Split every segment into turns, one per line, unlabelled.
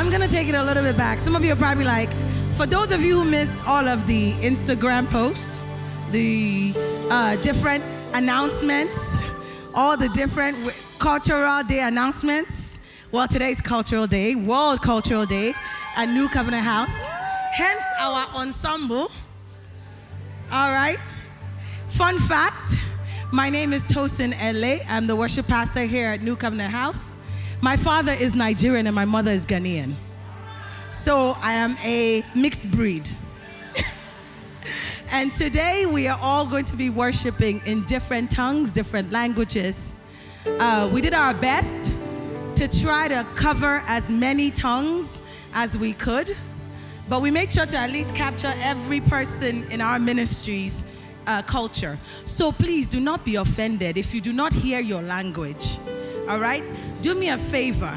I'm going to take it a little bit back. Some of you are probably like, for those of you who missed all of the Instagram posts, the different announcements, all the different cultural day announcements. Well, today's Cultural Day, World Cultural Day at New Covenant House. Hence our ensemble. All right. Fun fact, my name is Tosin Ele. I'm the worship pastor here at New Covenant House. My father is Nigerian and my mother is Ghanaian. So I am a mixed breed. And today we are all going to be worshiping in different tongues, different languages. We did our best to try to cover as many tongues as we could, but we made sure to at least capture every person in our ministry's culture. So please do not be offended if you do not hear your language, all right? Do me a favor.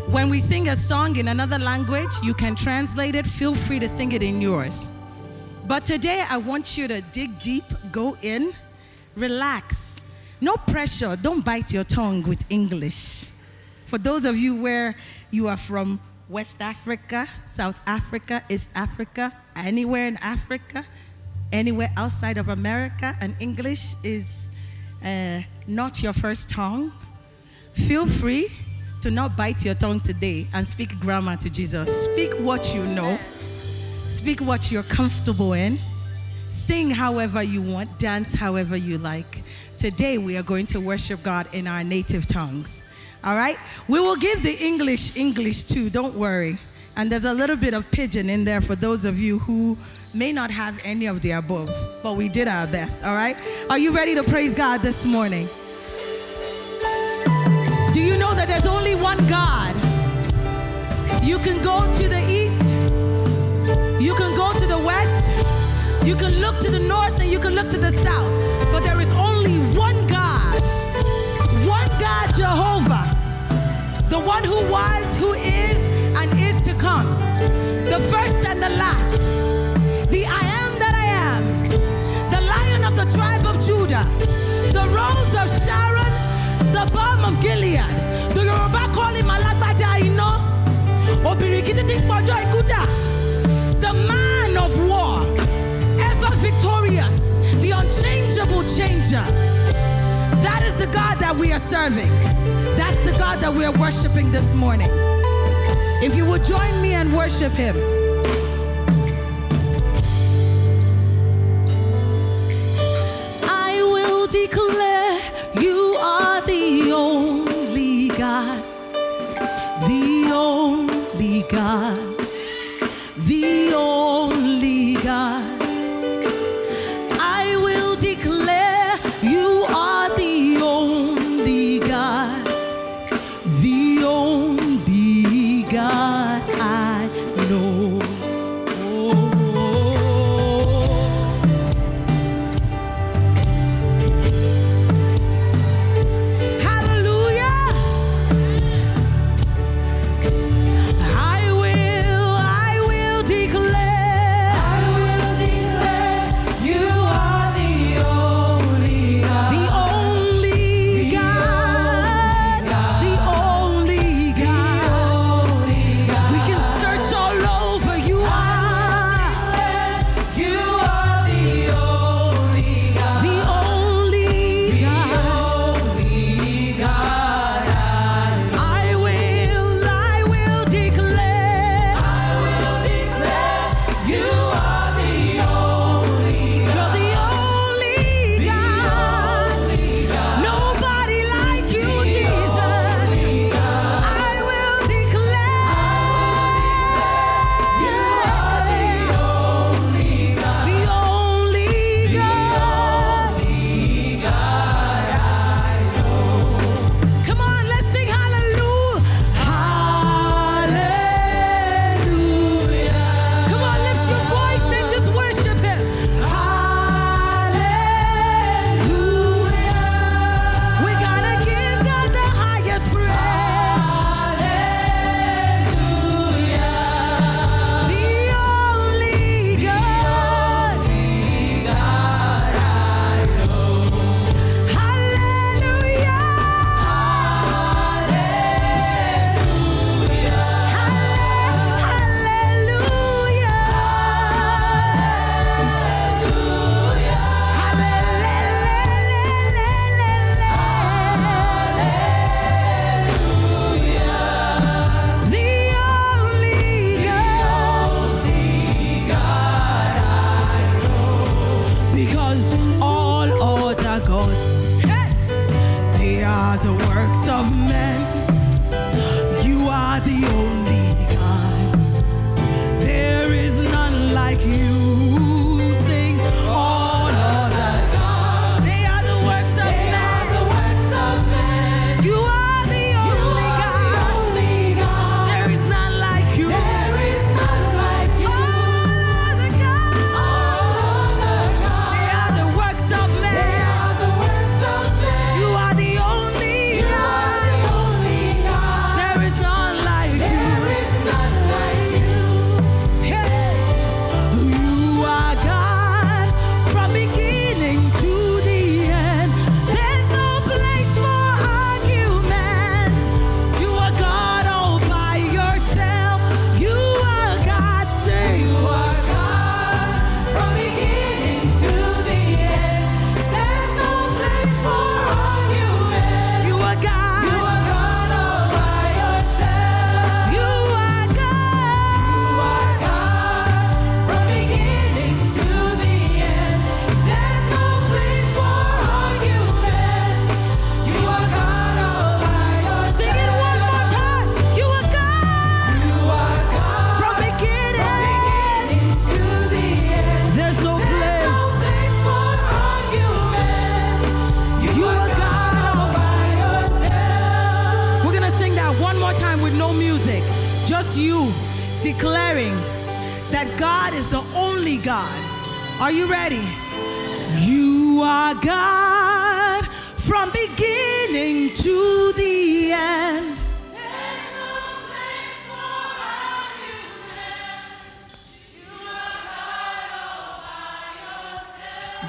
When we sing a song in another language, you can translate it. Feel free to sing it in yours. But today, I want you to dig deep, go in, relax. No pressure. Don't bite your tongue with English. For those of you where you are from West Africa, South Africa, East Africa, anywhere in Africa, anywhere outside of America, and English is not your first tongue, feel free to not bite your tongue today and speak grammar to Jesus. Speak what you know. Speak what you're comfortable in. Sing however you want. Dance however you like. Today we are going to worship God in our native tongues. All right? We will give the English too. Don't worry. And there's a little bit of pidgin in there for those of you who may not have any of the above. But we did our best. All right? Are you ready to praise God this morning? Do you know that there's only one God? You can go to the east. You can go to the west, you can look to the north, and you can look to the south. But there is only one God, Jehovah, the one who was, who is, and is to come, the first and the last, the I am that I am, the Lion of the tribe of Judah, the Rose of Sharon, the Balm of Gilead, the Yoruba call him Alagbada Ina, Obirikiti Fojo Ikuta, the man of war, ever victorious, the unchangeable changer. That is the God that we are serving. That's the God that we are worshiping this morning. If you would join me and worship him. I will declare you are the only God, the only God. The only God. I will declare you are the only God. The only God I know. I will declare the only God. There is none like you. Sing all other gods. They are the works of man. You are the only God. There is none like you. All other gods. They are the works of man. You are the only God. There is none like you. Hey. You are God from beginning to the end. There's no place for argument. You are God all by yourself. You are God, say you are God from beginning to the end. There's no place for argument. You are God. You are God all by yourself. You are God. From beginning to the end. There's no place for argument. You are God all by yourself. Sing it one more time. You are God. You are God. From beginning to the end. There's no place for argument. You are God all by yourself. We're gonna sing that one more time with no music. Just you declaring that God is the only God. Are you ready? You are God from beginning to the end.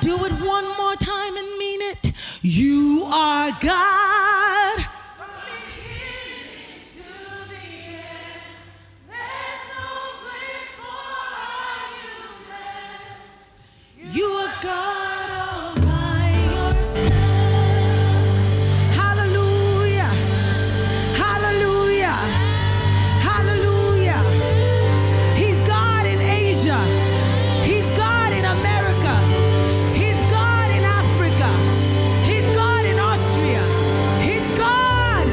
Do it one more time and mean it. You are God. You are God all by yourself. Hallelujah. Hallelujah. Hallelujah. He's God in Asia. He's God in America. He's God in Africa. He's God in Austria. He's God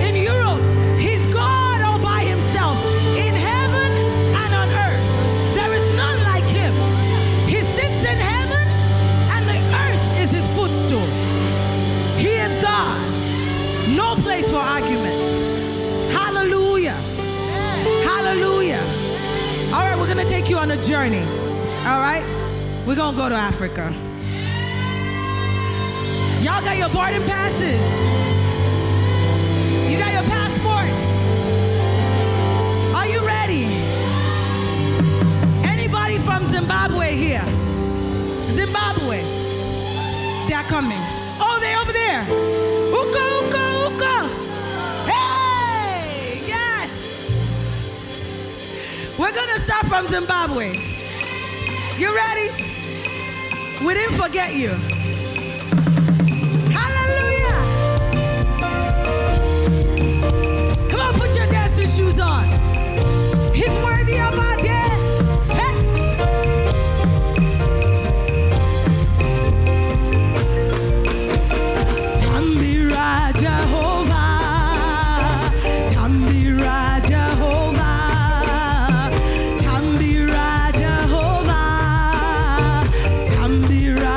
in Europe. He's God all by himself in heaven and on earth. There is none like him. He sits in heaven and the earth is his footstool. He is God. No place for argument. Hallelujah. Hallelujah. All right, we're going to take you on a journey. All right? We're going to go to Africa. Y'all got your boarding passes? You got your passport? Are you ready? Anybody from Zimbabwe here? Zimbabwe. They are coming. Oh, they're over there. Uka, uka, uka. Hey, yes. We're going to start from Zimbabwe. You ready? We didn't forget you. Hallelujah. Come on, put your dancing shoes on. He's worthy of our dance. Hey. Tambira Jehovah, Tambira Jehovah, Tambira Jehovah, Tambira,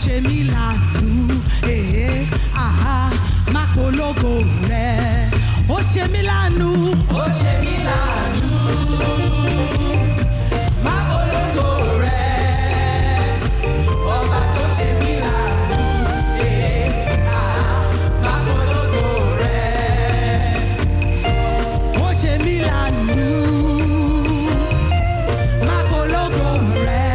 ṣe mí lànú, má polówó rẹ̀. Ó ṣe mí lànú, ó ṣe mí lànú, má polówó rẹ̀. Ọba tó ṣe mí lànú, má polówó rẹ̀. Ó ṣe mí lànú, má polówó rẹ̀.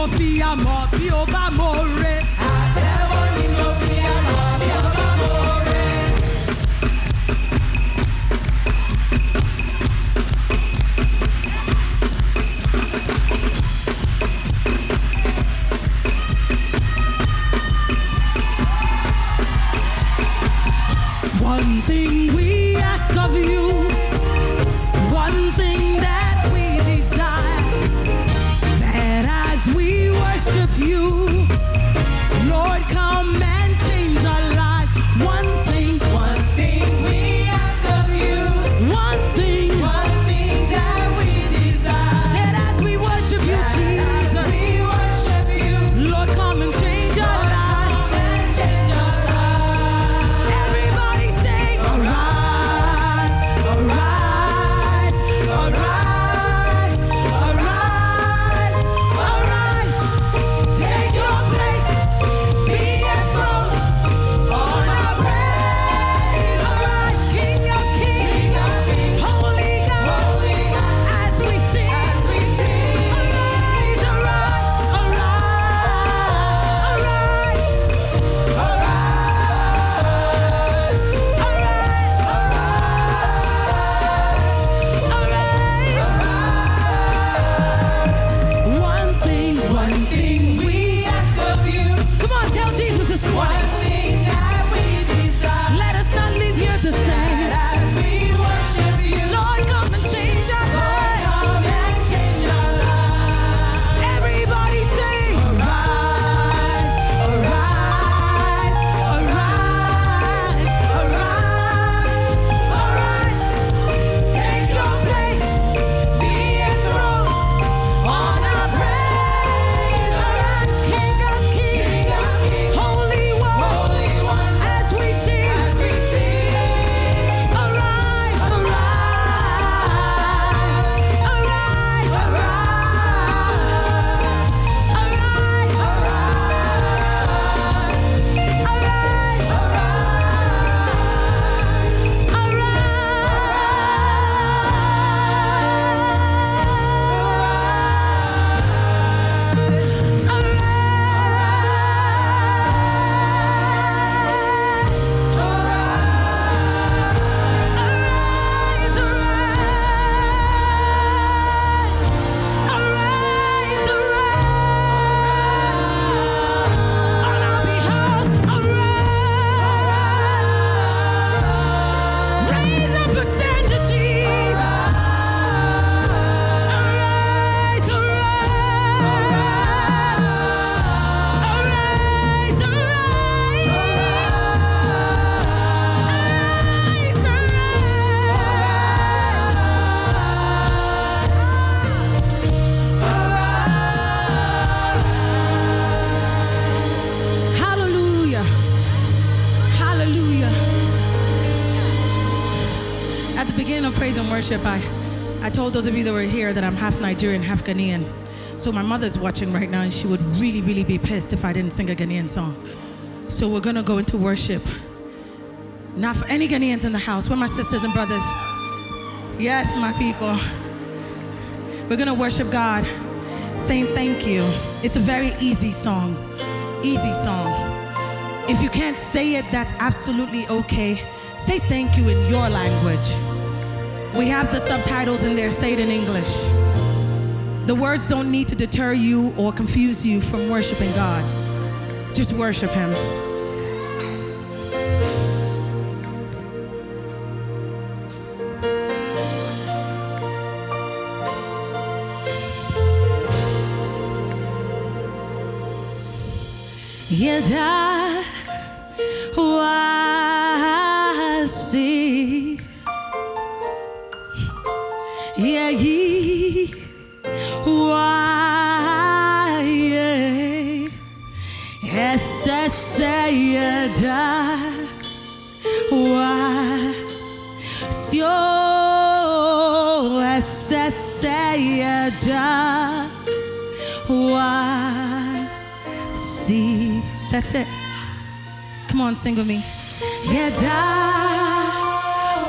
mo fi àmọ̀ bí ó bá more.
Àtẹ́wọ́ ni mo fi àmọ̀ bí ó bá more.
One thing we ask of you, one thing that we desire, that as we worship you, Lord, come and change our lives. One thing
we ask of you,
one thing
that we desire,
that as we worship you, Jesus,
as we worship you,
Lord, come and change our lives.
come and change our lives.
Everybody sing, arise, arise, arise, arise, arise. Take your place, be enthroned on our praise. Arise, King of Kings, Holy God, as we sing, arise, arise, arise, One thing we ask of you. Come on, tell Jesus this morning.
One thing that we desire,
Let us not leave here the same.
as we worship you,
Lord, come and change our lives.
come and change our lives.
Everybody sing. Arise, arise, arise, arise, arise. Take your place, be enthroned on our praise. Arise, King of Kings, Holy One, as we sing, arise, arise, arise, Raise up a standard, Jesus. Arise, arise, Hallelujah. Hallelujah. At the beginning of praise and worship, I told those of you that were here that I'm half Nigerian, half Ghanaian. So my mother's watching right now, and she would really, really be pissed if I didn't sing a Ghanaian song. So we're gonna go into worship. Not for any Ghanaians in the house. We're my sisters and brothers. Yes, my people. We're gonna worship God, saying thank you. It's a very easy song. Easy song. If you can't say it, that's absolutely okay. Say thank you in your language. We have the subtitles in there. Say it in English. The words don't need to deter you or confuse you from worshiping God. Just worship Him. Yada wasi yeah ye why yada wa sio yada wa see. That's it. Come on, sing with me. Yada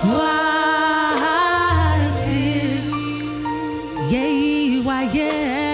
wasi, yeah, why, yeah.